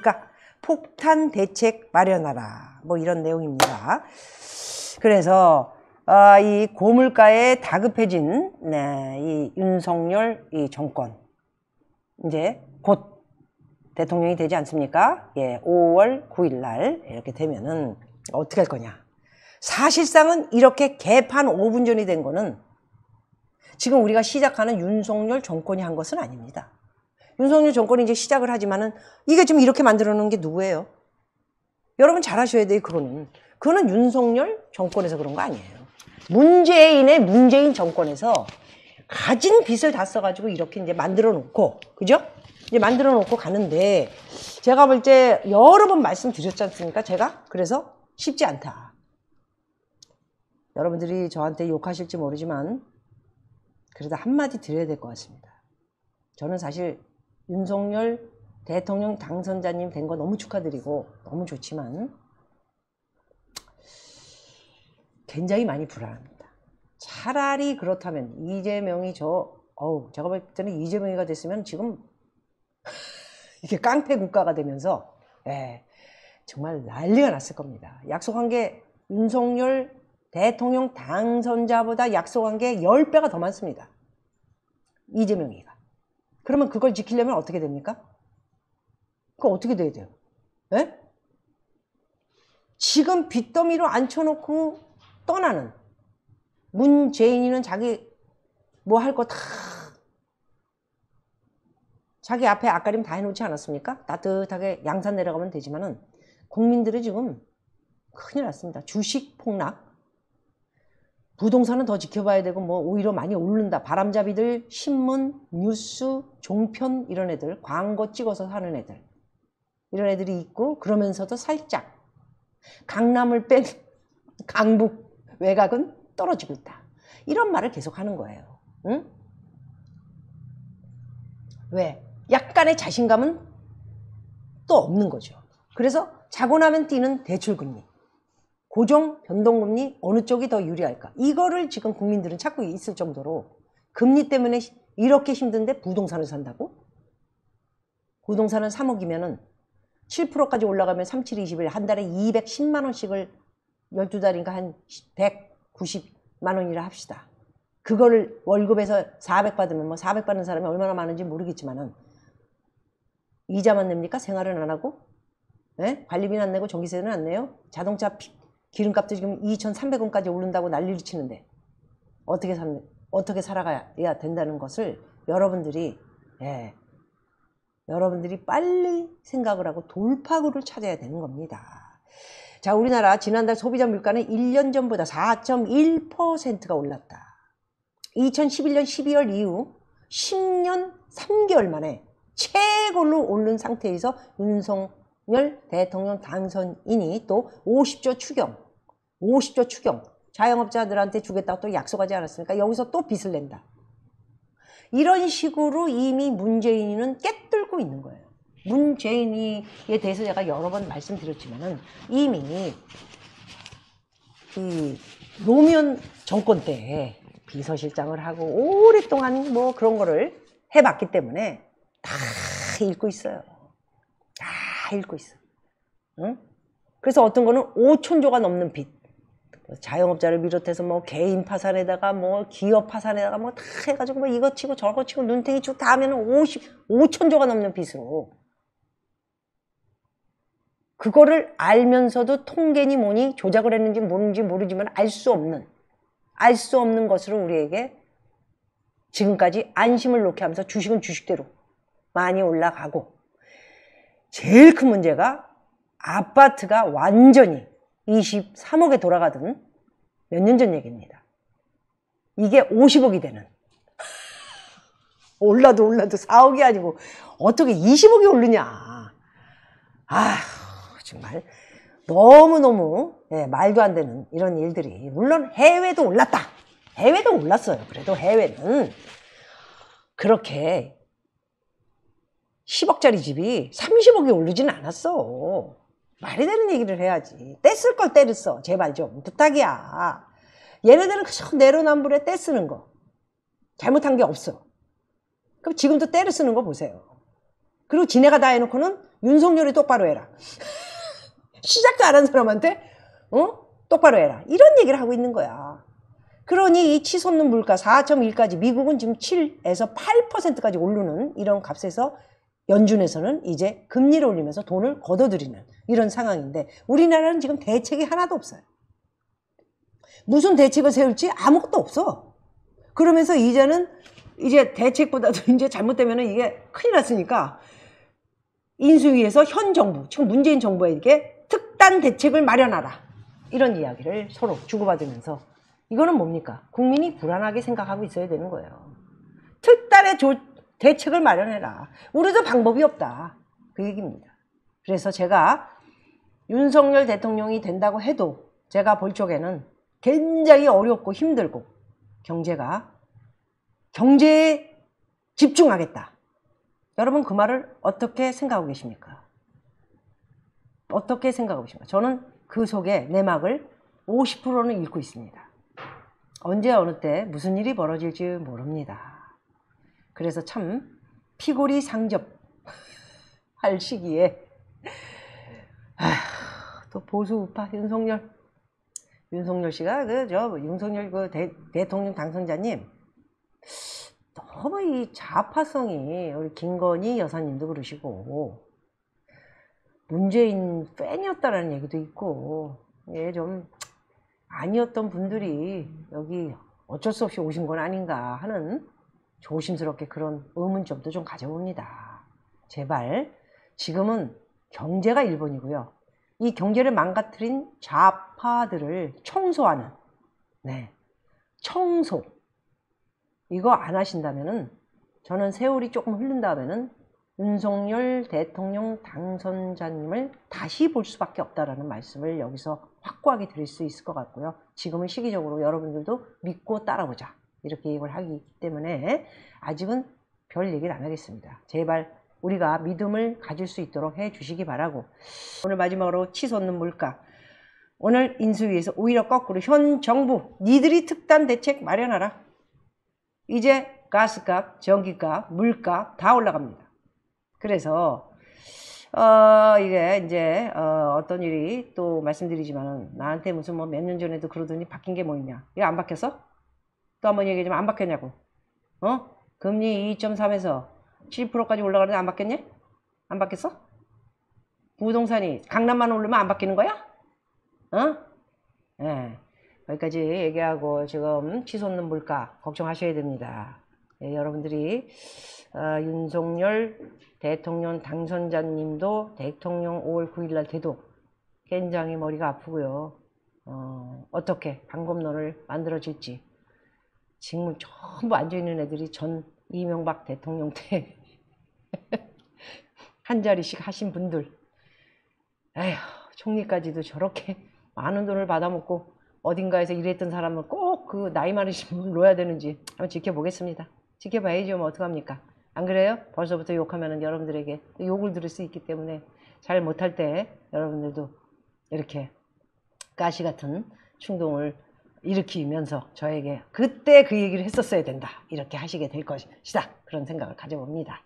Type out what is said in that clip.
뭡니까? 폭탄 대책 마련하라. 뭐 이런 내용입니다. 그래서 이 고물가에 다급해진 이 윤석열 이 정권 이제 곧 대통령이 되지 않습니까? 예, 5월 9일 날 이렇게 되면은 어떻게 할 거냐? 사실상은 이렇게 개판 5분 전이 된 거는 지금 우리가 시작하는 윤석열 정권이 한 것은 아닙니다. 윤석열 정권이 이제 시작을 하지만은 이게 지금 이렇게 만들어 놓은 게 누구예요? 여러분 잘 아셔야 돼요, 그거는 윤석열 정권에서 그런 거 아니에요. 문재인 정권에서 가진 빚을 다 써가지고 이렇게 이제 만들어 놓고, 그죠? 이제 만들어 놓고 가는데, 제가 볼 때 여러 번 말씀드렸지 않습니까? 제가? 그래서 쉽지 않다. 여러분들이 저한테 욕하실지 모르지만, 그래도 한마디 드려야 될 것 같습니다. 저는 사실 윤석열 대통령 당선자님 된 거 너무 축하드리고, 너무 좋지만, 굉장히 많이 불안합니다. 차라리 그렇다면 이재명이 제가 볼 때는 이재명이가 됐으면 지금 이게 깡패 국가가 되면서 정말 난리가 났을 겁니다. 약속한 게 윤석열 대통령 당선자보다 약속한 게 10배가 더 많습니다. 이재명이가. 그러면 그걸 지키려면 어떻게 됩니까? 그거 어떻게 돼야 돼요? 에? 지금 빚더미로 앉혀놓고 떠나는 문재인이는 자기 뭐 할 거 다 자기 앞에 앞가림 다 해놓지 않았습니까? 따뜻하게 양산 내려가면 되지만은 국민들은 지금 큰일 났습니다. 주식 폭락, 부동산은 더 지켜봐야 되고 뭐 오히려 많이 오른다. 바람잡이들, 신문, 뉴스, 종편 이런 애들, 광고 찍어서 사는 애들 이런 애들이 있고 그러면서도 살짝 강남을 뺀 강북 외곽은 떨어지고 있다. 이런 말을 계속 하는 거예요. 응? 왜? 약간의 자신감은 또 없는 거죠. 그래서 자고 나면 뛰는 대출금리, 고정 변동금리 어느 쪽이 더 유리할까? 이거를 지금 국민들은 찾고 있을 정도로 금리 때문에 이렇게 힘든데 부동산을 산다고? 부동산은 3억이면은 7%까지 올라가면 37, 21, 한 달에 210만 원씩을 12달인가 한 190만 원이라 합시다. 그거를 월급에서 400 받으면 뭐 400 받는 사람이 얼마나 많은지 모르겠지만은 이자만 냅니까? 생활은 안 하고? 예? 관리비는 안 내고 전기세는 안 내요? 자동차 기름값도 지금 2,300원까지 오른다고 난리를 치는데 어떻게 살아가야 된다는 것을 여러분들이 빨리 생각을 하고 돌파구를 찾아야 되는 겁니다. 자, 우리나라 지난달 소비자 물가는 1년 전보다 4.1%가 올랐다. 2011년 12월 이후 10년 3개월 만에 최고로 오른 상태에서 윤석열 대통령 당선인이 또 50조 추경 자영업자들한테 주겠다고 또 약속하지 않았습니까? 여기서 또 빚을 낸다. 이런 식으로 이미 문재인이는 깨뚫고 있는 거예요. 문재인이에 대해서 제가 여러 번 말씀드렸지만은 이미 이 노무현 정권 때 비서실장을 하고 오랫동안 뭐 그런 거를 해봤기 때문에 다 읽고 있어요. 다 읽고 있어. 응? 그래서 어떤 거는 5천조가 넘는 빚. 자영업자를 비롯해서 뭐 개인 파산에다가 뭐 기업 파산에다가 뭐 다 해가지고 뭐 이거 치고 저거 치고 눈탱이 치고 다 하면은 5천조가 넘는 빚으로. 그거를 알면서도 통계니 뭐니 조작을 했는지 모르는지 모르지만 알 수 없는 것으로 우리에게 지금까지 안심을 놓게 하면서 주식은 주식대로 많이 올라가고 제일 큰 문제가 아파트가 완전히 23억에 돌아가던 몇 년 전 얘기입니다. 이게 50억이 되는 올라도 4억이 아니고 어떻게 20억이 오르냐. 정말 너무너무 말도 안 되는 이런 일들이 물론 해외도 올랐다. 해외도 올랐어요. 그래도 해외는 그렇게 10억짜리 집이 30억이 오르진 않았어. 말이 되는 얘기를 해야지. 떼쓸 걸 떼를 제발 좀 부탁이야. 얘네들은 그저 내로남불에 떼쓰는 거 잘못한 게 없어. 그럼 지금도 떼를 쓰는 거 보세요. 그리고 지네가 다 해놓고는 윤석열이 똑바로 해라. 시작도 안 한 사람한테 똑바로 해라. 이런 얘기를 하고 있는 거야. 그러니 이 치솟는 물가 4.1까지 미국은 지금 7에서 8%까지 오르는 이런 값에서 연준에서는 이제 금리를 올리면서 돈을 걷어들이는 이런 상황인데 우리나라는 지금 대책이 하나도 없어요. 무슨 대책을 세울지 아무것도 없어. 그러면서 이제는 이제 대책보다도 이제 잘못되면 이게 큰일 났으니까 인수위에서 현 정부, 지금 문재인 정부에게 특단 대책을 마련하라. 이런 이야기를 서로 주고받으면서 이거는 뭡니까? 국민이 불안하게 생각하고 있어야 되는 거예요. 특단의 대책을 마련해라. 우리도 방법이 없다. 그 얘기입니다. 그래서 제가 윤석열 대통령이 된다고 해도 제가 볼 적에는 굉장히 어렵고 힘들고 경제에 집중하겠다. 여러분 그 말을 어떻게 생각하고 계십니까? 어떻게 생각하고 계십니까? 저는 그 속에 내막을 50%는 읽고 있습니다. 언제 어느 때 무슨 일이 벌어질지 모릅니다. 그래서 참 피골이 상접할 시기에 또 보수 우파 윤석열 씨가 윤석열 대통령 당선자님 너무 이 좌파성이 우리 김건희 여사님도 그러시고 문재인 팬이었다라는 얘기도 있고 좀 아니었던 분들이 여기 어쩔 수 없이 오신 건 아닌가 하는 조심스럽게 그런 의문점도 좀 가져봅니다. 제발 지금은 경제가 1번이고요. 이 경제를 망가뜨린 좌파들을 청소하는 청소 이거 안 하신다면은 저는 세월이 조금 흐른 다음에는 윤석열 대통령 당선자님을 다시 볼 수밖에 없다라는 말씀을 여기서 확고하게 드릴 수 있을 것 같고요. 지금은 시기적으로 여러분들도 믿고 따라보자 이렇게 얘기를 하기 때문에 아직은 별 얘기를 안 하겠습니다. 제발 우리가 믿음을 가질 수 있도록 해 주시기 바라고 오늘 마지막으로 치솟는 물가 오늘 인수위에서 오히려 거꾸로 현 정부 니들이 특단 대책 마련하라. 이제 가스값, 전기값, 물값 다 올라갑니다. 그래서 이게 이제 어떤 일이 또 말씀드리지만 나한테 무슨 뭐 몇 년 전에도 그러더니 바뀐 게 뭐 있냐. 이거 안 바뀌었어? 또 한번 얘기해주면 안 바뀌었냐고. 금리 2.3에서 7%까지 올라가는데 안 바뀌었냐? 안 바뀌었어? 부동산이 강남만 오르면 안 바뀌는 거야? 네. 여기까지 얘기하고 지금 치솟는 물가 걱정하셔야 됩니다. 네, 여러분들이 윤석열 대통령 당선자님도 대통령 5월 9일 날 돼도 굉장히 머리가 아프고요. 어떻게 방법론을 만들어질지 지금 전부 앉아있는 애들이 전 이명박 대통령 때 한 자리씩 하신 분들 에휴 총리까지도 저렇게 많은 돈을 받아먹고 어딘가에서 일했던 사람은 꼭 그 나이 많으신 분 놓아야 되는지 한번 지켜보겠습니다. 지켜봐야죠. 뭐 어떡합니까? 안 그래요? 벌써부터 욕하면 여러분들에게 욕을 들을 수 있기 때문에 잘 못할 때 여러분들도 이렇게 가시 같은 충동을 일으키면서 저에게 그때 그 얘기를 했었어야 된다 이렇게 하시게 될 것이다 그런 생각을 가져봅니다.